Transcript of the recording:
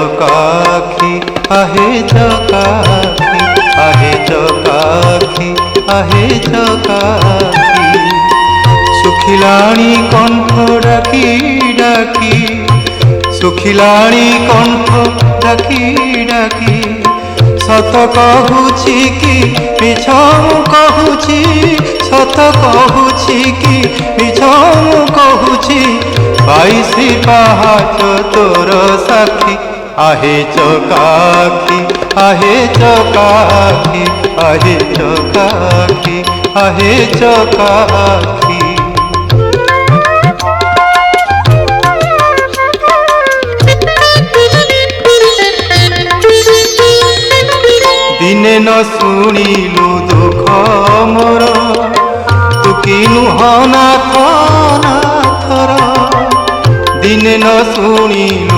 চকাখি আহে চকাখি আহে চকাখি আহে চকাখি শুখিলাণী কণ্ঠ ডাকি ডাকি শুখিলাণী কণ্ঠ ডাকি ডাকি সত কহুছি কি মিছ মু কহুছি সত কহুছি কি মিছ মু কহুছি 22 পাহাচ তোর সাক্ষী আহে চকাখি আহে চকাখি আহে চকাখি আহে চকাখি দিনে ন শুনিলু দুঃখ মোর তু কি নুহ নাথ নাথর দিনে ন শুনিলু